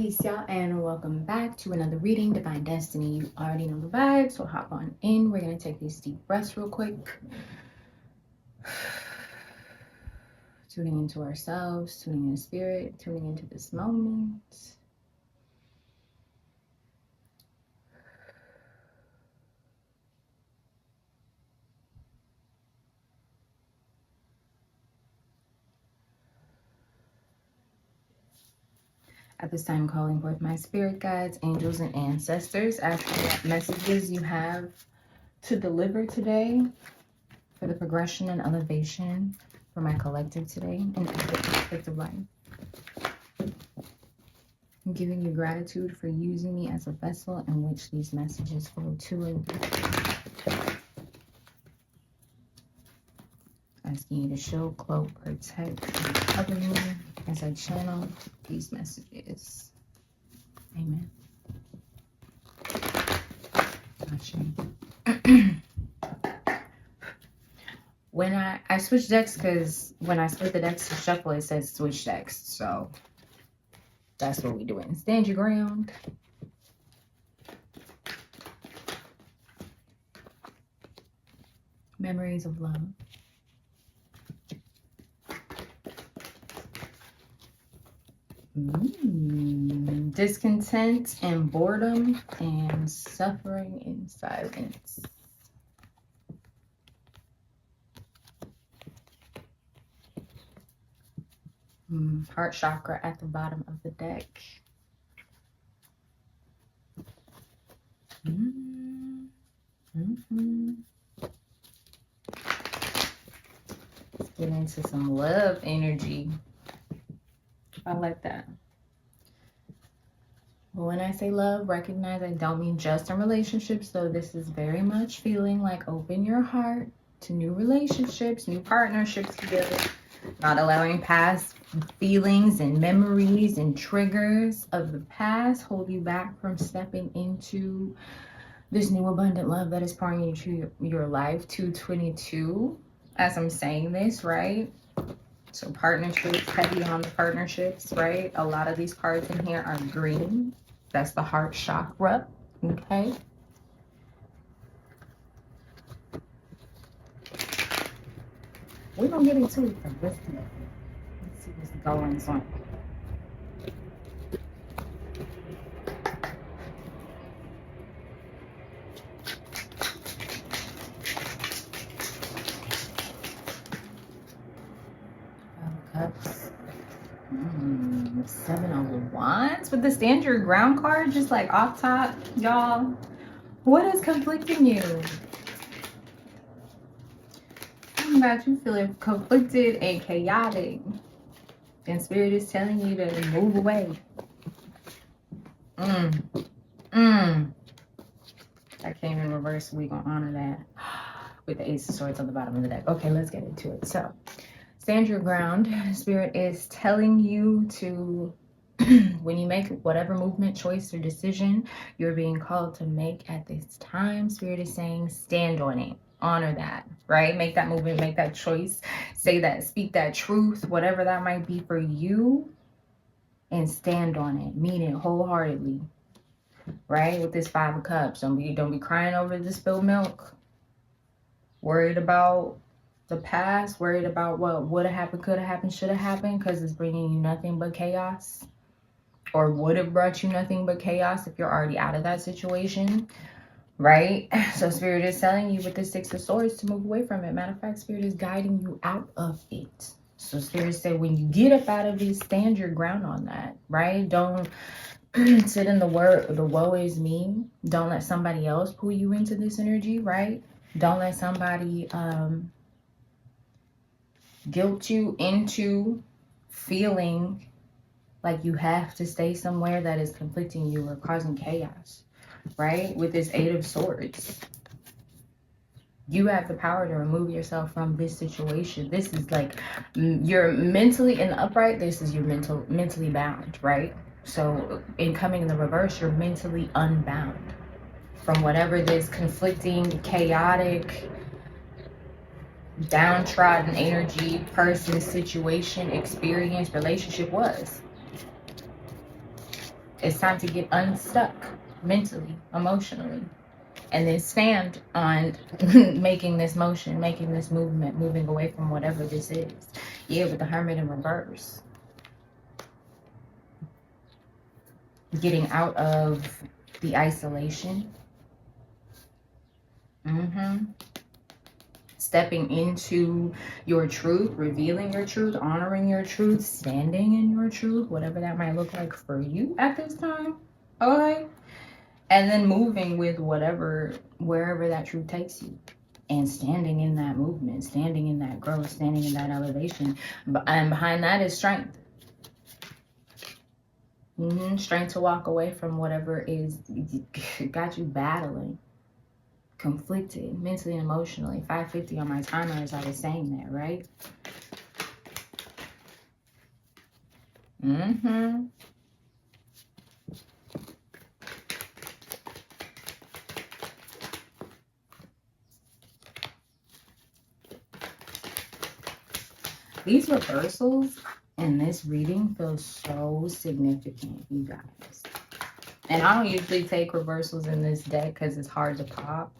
Peace, y'all, and welcome back to another reading, Divine Destiny. You already know the vibes, so hop on in. We're going to take these deep breaths real quick. Tuning into ourselves, tuning into spirit, tuning into this moment. At this time, calling forth my spirit guides, angels, and ancestors, asking what messages you have to deliver today for the progression and elevation for my collective today in every aspect of life. I'm giving you gratitude for using me as a vessel in which these messages flow to and through. Asking you to shield, cloak, protect, and cover me as I channel these messages. Amen. When I switch decks, because when I split the decks to shuffle, it says switch decks. So that's what we're doing. Stand your ground. Memories of love. Discontent and boredom and suffering in silence. Heart chakra at the bottom of the deck. Let's get into some love energy. I like that. But when I say love, recognize I don't mean just in relationships. So this is very much feeling like open your heart to new relationships, new partnerships together. Not allowing past feelings and memories and triggers of the past hold you back from stepping into this new abundant love that is pouring into your life. 222, as I'm saying this, right? So partnerships, heavy on the partnerships, right? A lot of these cards in here are green. That's the heart chakra, okay? We're going to get into it from this minute. Let's see what's going on. Cups. 7 of Wands with the stand your ground card, just like off top, y'all. What is conflicting you? Something about you feeling conflicted and chaotic, and spirit is telling you to move away. That came in reverse. We're gonna honor that with the Ace of Swords on the bottom of the deck. Okay, let's get into it. So stand your ground. Spirit is telling you to, when you make whatever movement, choice, or decision you're being called to make at this time, Spirit is saying stand on it. Honor that, right? Make that movement, make that choice, say that, speak that truth, whatever that might be for you, and stand on it. Mean it wholeheartedly, right? With this 5 of Cups, don't be crying over the spilled milk. Worried about the past, worried about what would have happened, could have happened, should have happened, because it's bringing you nothing but chaos, or would have brought you nothing but chaos if you're already out of that situation, right? So Spirit is telling you with the 6 of Swords to move away from it. Matter of fact, Spirit is guiding you out of it. So Spirit said, when you get up out of it, stand your ground on that, right? Don't sit in the woe is me. Don't let somebody else pull you into this energy, right? Don't let somebody guilt you into feeling like you have to stay somewhere that is conflicting you or causing chaos, right? With this 8 of Swords, you have the power to remove yourself from this situation. This is like, you're mentally in the upright, this is your mentally bound, right? So in coming in the reverse, you're mentally unbound from whatever this conflicting, chaotic, downtrodden energy, person, situation, experience, relationship was. It's time to get unstuck mentally, emotionally, and then stand on making this motion, making this movement, moving away from whatever this is. Yeah, with the Hermit in reverse. Getting out of the isolation. Stepping into your truth, revealing your truth, honoring your truth, standing in your truth, whatever that might look like for you at this time. Okay. And then moving with wherever that truth takes you. And standing in that movement, standing in that growth, standing in that elevation. And behind that is strength. Strength to walk away from whatever is got you battling, conflicted, mentally and emotionally. 550 on my timer as I was saying that, right? These reversals in this reading feel so significant, you guys. And I don't usually take reversals in this deck because it's hard to pop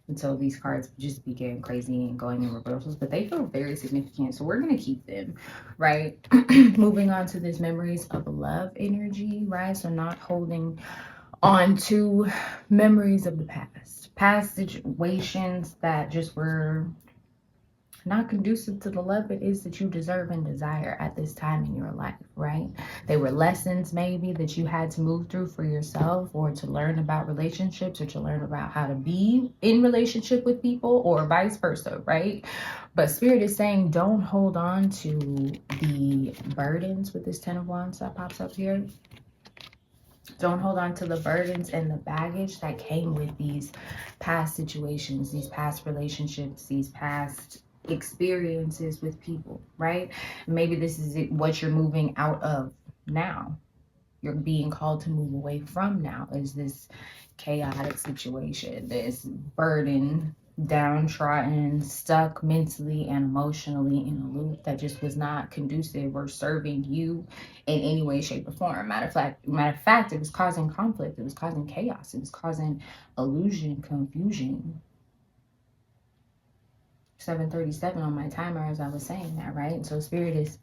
until these cards just begin crazy and going in reversals, but they feel very significant, so we're going to keep them, right? Moving on to this memories of love energy, right? So not holding on to memories of the past situations that just were not conducive to the love it is that you deserve and desire at this time in your life, right? They were lessons maybe that you had to move through for yourself, or to learn about relationships, or to learn about how to be in relationship with people, or vice versa, right? But Spirit is saying don't hold on to the burdens with this 10 of Wands that pops up here. Don't hold on to the burdens and the baggage that came with these past situations, these past relationships, these past experiences with people, right? Maybe this is what you're moving out of now. You're being called to move away from now, is this chaotic situation, this burden, downtrodden, stuck mentally and emotionally in a loop that just was not conducive or serving you in any way, shape, or form. Matter of fact, it was causing conflict, it was causing chaos, it was causing illusion, confusion. 7:37 on my timer as I was saying that, right? And so Spirit is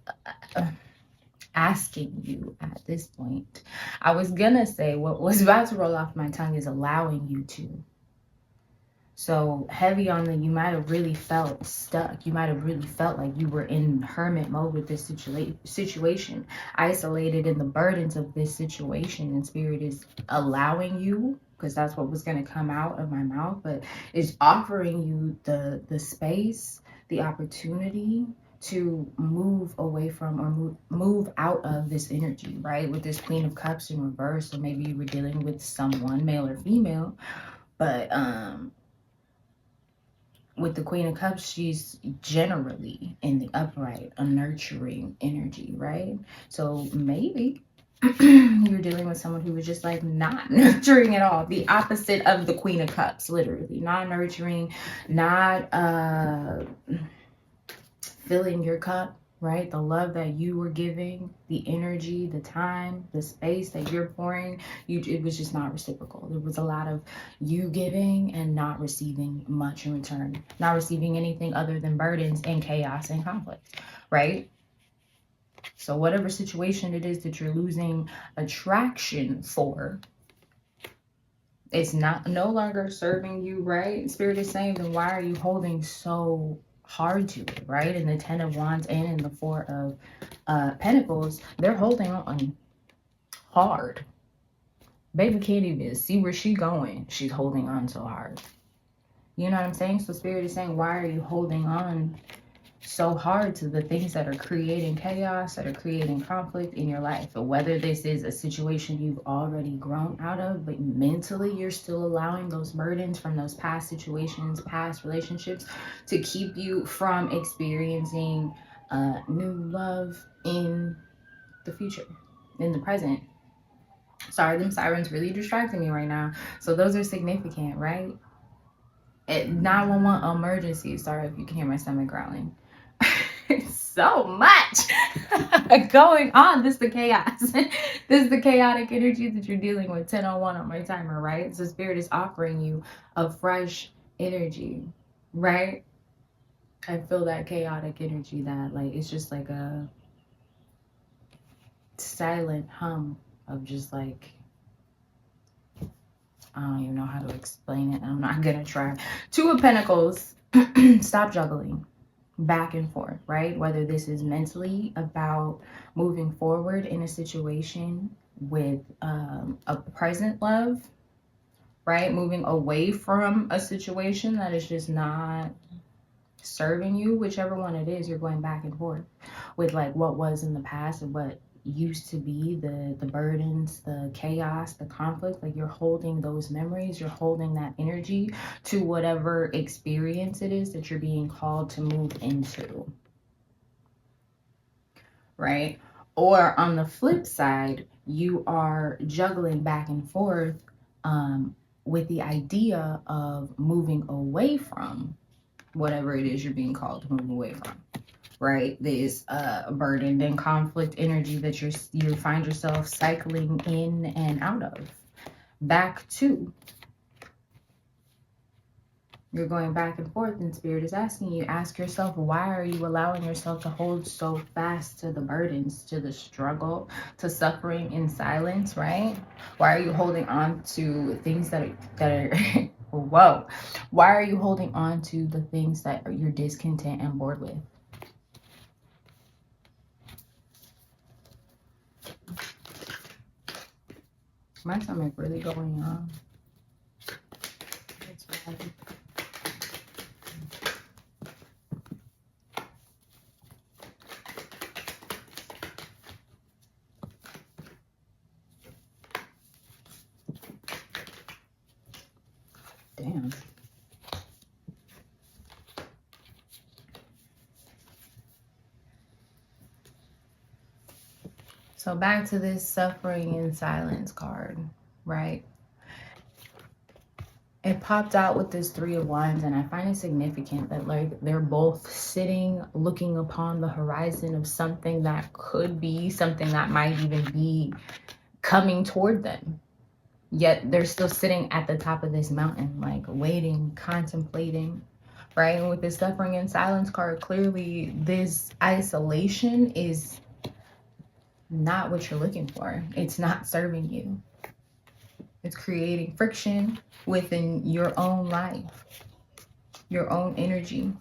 asking you at this point. I was gonna say what was about to roll off my tongue is allowing you to. So heavy on the, you might have really felt stuck. You might have really felt like you were in hermit mode with this situation, isolated in the burdens of this situation. And Spirit is allowing you, because that's what was going to come out of my mouth, but is offering you the space, the opportunity to move away from, or move out of this energy, right? With this Queen of Cups in reverse, or maybe you were dealing with someone, male or female, but with the Queen of Cups, she's generally in the upright, a nurturing energy, right? So maybe you're dealing with someone who was just like not nurturing at all. The opposite of the Queen of Cups, literally. Not nurturing, not filling your cup, right? The love that you were giving, the energy, the time, the space that you're pouring, it was just not reciprocal. There was a lot of you giving and not receiving much in return, not receiving anything other than burdens and chaos and conflict, right? So whatever situation it is that you're losing attraction for, it's no longer serving you, right? Spirit is saying, then why are you holding so hard to it, right? In the 10 of Wands and in the 4 of Pentacles, they're holding on hard. Baby can't even see where she's going. She's holding on so hard. You know what I'm saying? So Spirit is saying, why are you holding on so hard to the things that are creating chaos, that are creating conflict in your life? Or whether this is a situation you've already grown out of, but mentally you're still allowing those burdens from those past situations, past relationships, to keep you from experiencing new love in the future, in the present. Sorry, them sirens really distracting me right now. So those are significant, right? 911 emergency. Sorry if you can hear my stomach growling. so much going on. This is the chaos. This is the chaotic energy that you're dealing with. 10:01 on my timer, right? So Spirit is offering you a fresh energy, right? I feel that chaotic energy that like it's just like a silent hum of just like, I don't even know how to explain it. I'm not gonna try. Two of Pentacles. Stop juggling back and forth, right? Whether this is mentally about moving forward in a situation with a present love, right? Moving away from a situation that is just not serving you, whichever one it is, you're going back and forth with like what was in the past and what used to be, the burdens, the chaos, the conflict. Like you're holding those memories, you're holding that energy to whatever experience it is that you're being called to move into, right? Or on the flip side, you are juggling back and forth with the idea of moving away from whatever it is you're being called to move away from, right? There's a burden and conflict energy that you find yourself cycling in and out of, back to. You're going back and forth, and Spirit is asking you, ask yourself, why are you allowing yourself to hold so fast to the burdens, to the struggle, to suffering in silence, right? Why are you holding on to things that are whoa. Why are you holding on to the things that you're discontent and bored with? My stomach really going on. That's what happened. Damn. So back to this suffering in silence card, right? It popped out with this Three of Wands, and I find it significant that like they're both sitting looking upon the horizon of something that could be, something that might even be coming toward them. Yet they're still sitting at the top of this mountain, like waiting, contemplating, right? And with this suffering in silence card, clearly this isolation is not what you're looking for. It's not serving you. It's creating friction within your own life, your own energy.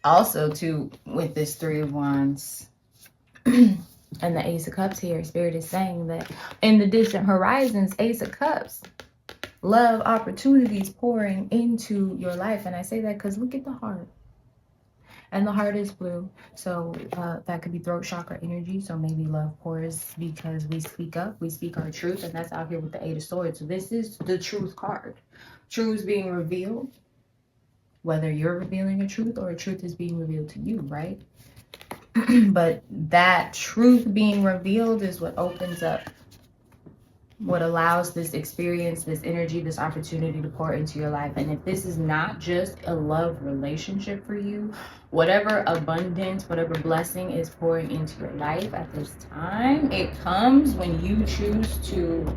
Also, too, with this Three of Wands and the Ace of Cups here, Spirit is saying that in the distant horizons, Ace of Cups, love, opportunities pouring into your life. And I say that because look at the heart. And the heart is blue, so that could be throat chakra energy. So maybe love pours because we speak up, we speak our truth, and that's out here with the Eight of Swords. So this is the truth card. Truth being revealed, whether you're revealing a truth or a truth is being revealed to you, right? But that truth being revealed is what opens up, what allows this experience, this energy, this opportunity to pour into your life. And if this is not just a love relationship for you, whatever abundance, whatever blessing is pouring into your life at this time, it comes when you choose to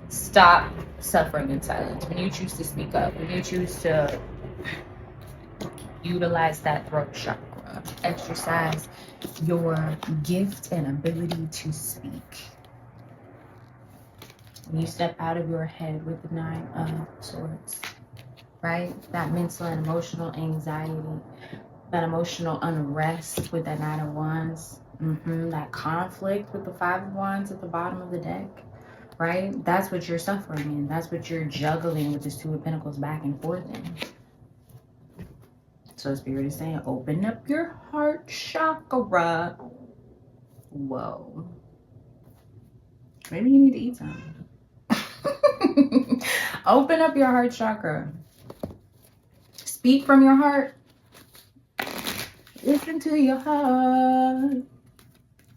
stop suffering in silence, when you choose to speak up, when you choose to utilize that throat chakra, exercise your gift and ability to speak. You step out of your head with the Nine of Swords, right? That mental and emotional anxiety, that emotional unrest with that Nine of Wands, that conflict with the Five of Wands at the bottom of the deck, right? That's what you're suffering in. That's what you're juggling with this Two of Pentacles back and forth in. So Spirit is saying, open up your heart chakra. Whoa. Maybe you need to eat something. Open up your heart chakra. Speak from your heart. Listen to your heart.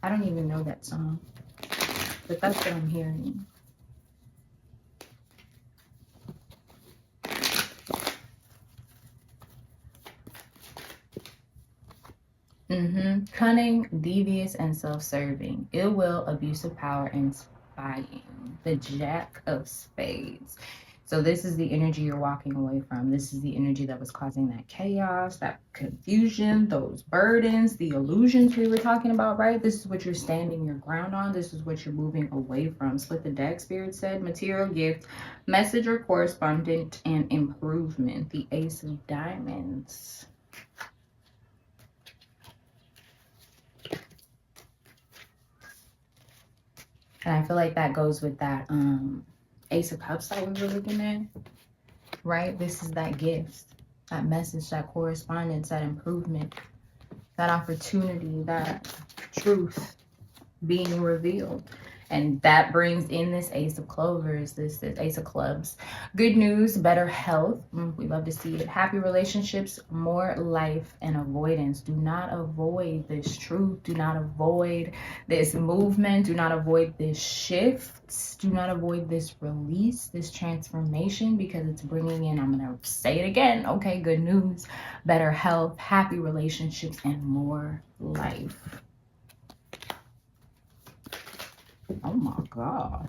I don't even know that song, but that's what I'm hearing. Cunning, devious, and self-serving. Ill will, abuse of power, and spying. The Jack of Spades. So this is the energy you're walking away from. This is the energy that was causing that chaos, that confusion, those burdens, the illusions we were talking about, right? This is what you're standing your ground on. This is what you're moving away from. Split the deck, Spirit said. Material gift, message or correspondent, and improvement. The Ace of Diamonds. And I feel like that goes with that Ace of Cups that we were looking at, right? This is that gift, that message, that correspondence, that improvement, that opportunity, that truth being revealed. And that brings in this Ace of Clovers, this Ace of Clubs. Good news, better health. We love to see it. Happy relationships, more life, and avoidance. Do not avoid this truth. Do not avoid this movement. Do not avoid this shift. Do not avoid this release, this transformation, because it's bringing in, I'm going to say it again. Okay, good news, better health, happy relationships, and more life. Oh my God.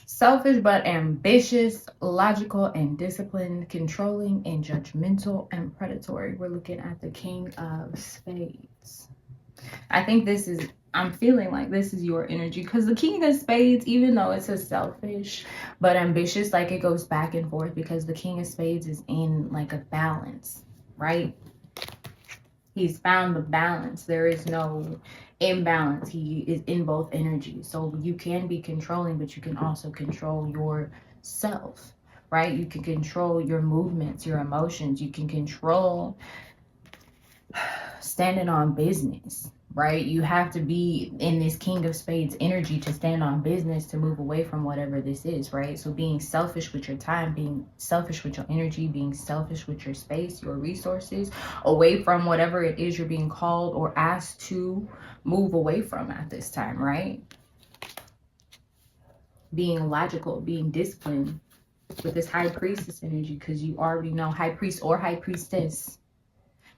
Selfish but ambitious, logical and disciplined, controlling and judgmental and predatory. We're looking at the King of Spades. I think this is, I'm feeling like this is your energy, because the King of Spades, even though it says selfish but ambitious, like it goes back and forth, because the King of Spades is in like a balance, right? He's found the balance. There is no imbalance. He is in both energies. So you can be controlling, but you can also control yourself, right? You can control your movements, your emotions. You can control standing on business, right? You have to be in this King of Spades energy to stand on business, to move away from whatever this is, right? So being selfish with your time, being selfish with your energy, being selfish with your space, your resources, away from whatever it is you're being called or asked to move away from at this time, right? Being logical, being disciplined with this High Priestess energy, because you already know, High Priest or High Priestess,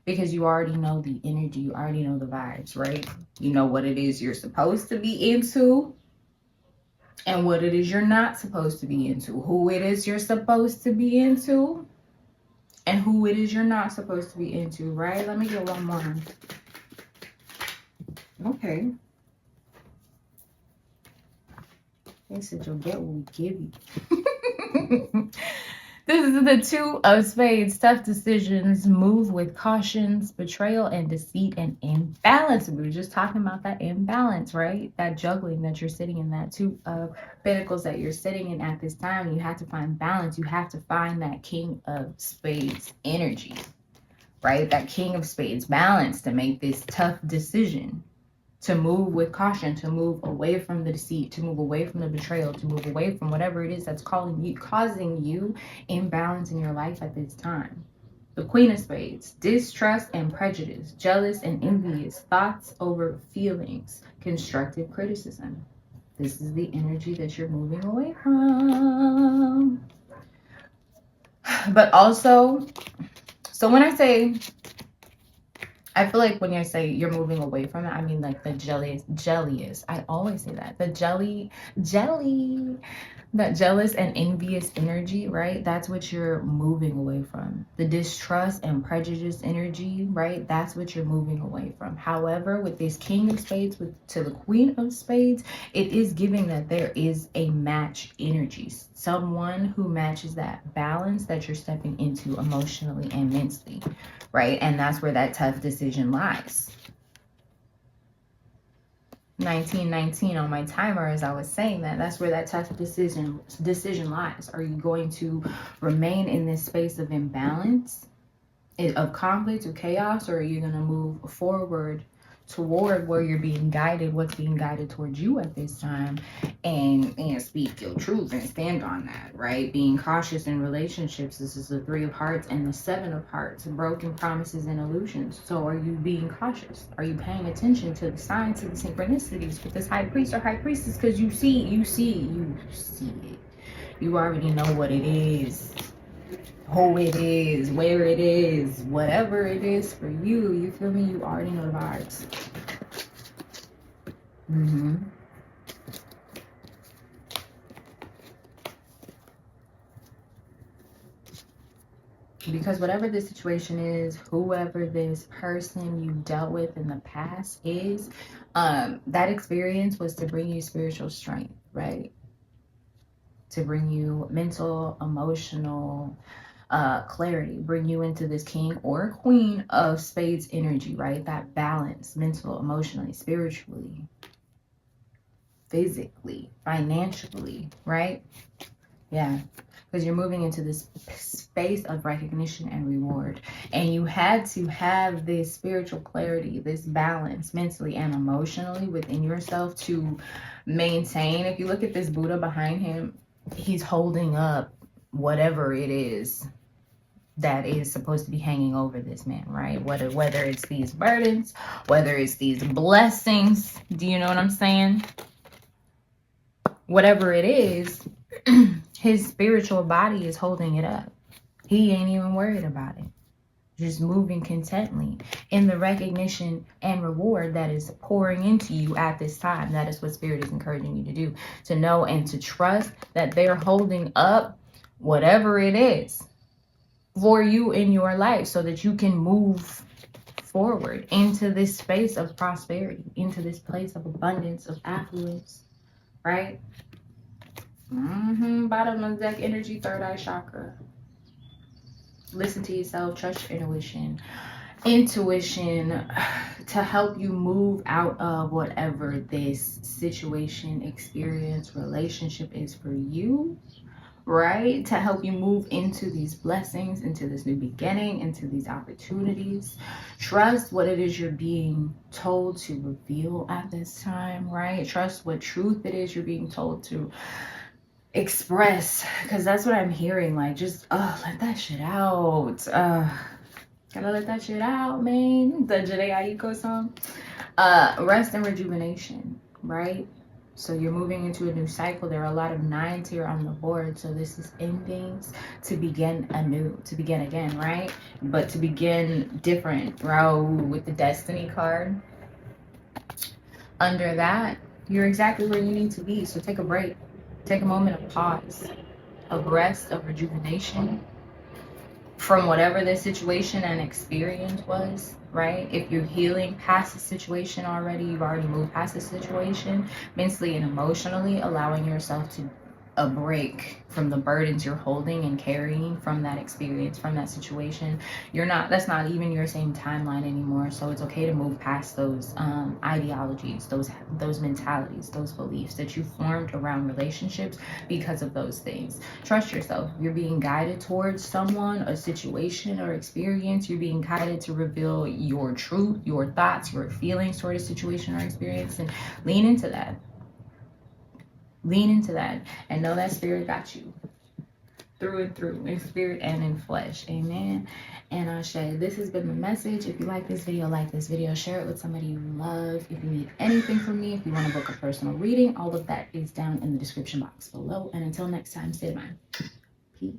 because you already know the energy, you already know the vibes, right? You know what it is you're supposed to be into and what it is you're not supposed to be into, who it is you're supposed to be into and who it is you're not supposed to be into, right? Let me get one more. Okay. They said you'll get what we give you. This is the Two of Spades. Tough decisions, move with cautions, betrayal and deceit and imbalance. We were just talking about that imbalance, right? That juggling that you're sitting in, that Two of Pentacles that you're sitting in at this time. You have to find balance. You have to find that King of Spades energy, right? That King of Spades balance to make this tough decision. To move with caution, to move away from the deceit, to move away from the betrayal, to move away from whatever it is that's causing you imbalance in your life at this time. The Queen of Spades, distrust and prejudice, jealous and envious, thoughts over feelings, constructive criticism. This is the energy that you're moving away from. But also, so when I say, I feel like when I say you're moving away from it, I mean like the jelliest. I always say that. The jelly, that jealous and envious energy, right? That's what you're moving away from. The distrust and prejudice energy, right? That's what you're moving away from. However, with this King of Spades to the Queen of Spades, it is giving that there is a match energy. Someone who matches that balance that you're stepping into emotionally and mentally, right? And that's where that tough decision lies. 1919 on my timer as I was saying that. That's where that tough decision lies. Are you going to remain in this space of imbalance, of conflict, of chaos, or are you going to move forward toward where you're being guided, what's being guided towards you at this time, and speak your truth and stand on that, right? Being cautious in relationships. This is the Three of Hearts and the Seven of Hearts, broken promises and illusions. So are you being cautious? Are you paying attention to the signs, to the synchronicities with this High Priest or High Priestess? Because you see it. You already know what it is. who it is, where it is, whatever it is for you. You feel me? You already know the vibes. Because whatever this situation is, whoever this person you dealt with in the past is, that experience was to bring you spiritual strength, right? To bring you mental, emotional clarity, bring you into this king or queen of spades energy, right? That balance, mental, emotionally, spiritually, physically, financially, right? Yeah, because you're moving into this space of recognition and reward. And you had to have this spiritual clarity, this balance mentally and emotionally within yourself to maintain. If you look at this Buddha behind him, he's holding up whatever it is that is supposed to be hanging over this man, right? Whether it's these burdens, whether it's these blessings, do you know what I'm saying? Whatever it is, his spiritual body is holding it up. He ain't even worried about it. Just moving contently in the recognition and reward that is pouring into you at this time. That is what Spirit is encouraging you to do. To know and to trust that they're holding up whatever it is for you in your life so that you can move forward into this space of prosperity, into this place of abundance, of affluence, right? Bottom of the deck energy, third eye chakra. Listen to yourself, trust your intuition to help you move out of whatever this situation, experience, relationship is for you, right? To help you move into these blessings, into this new beginning, into these opportunities. Trust what it is you're being told to reveal at this time, right? Trust what truth it is you're being told to express, because that's what I'm hearing. Like, just let that shit out. Gotta let that shit out, man. The Jade Aiko song. Rest and rejuvenation, right? So you're moving into a new cycle. There are a lot of 9s here on the board. So this is endings to begin anew, to begin again, right? But to begin different, right? With the Destiny card. Under that, you're exactly where you need to be. So take a break. Take a moment of pause, of rest, of rejuvenation from whatever the situation and experience was, right? If you're healing past the situation already, you've already moved past the situation, mentally and emotionally, allowing yourself to a break from the burdens you're holding and carrying from that experience, from that situation. That's not even your same timeline anymore. So it's okay to move past those ideologies, those mentalities, those beliefs that you formed around relationships because of those things. Trust yourself. You're being guided towards someone, a situation, or experience. You're being guided to reveal your truth, your thoughts, your feelings toward a situation or experience, and lean into that. Lean into that and know that Spirit got you through and through, in spirit and in flesh. Amen. And Ashe, this has been the message. If you like this video, share it with somebody you love. If you need anything from me, if you want to book a personal reading, all of that is down in the description box below. And until next time, stay in mind. Peace.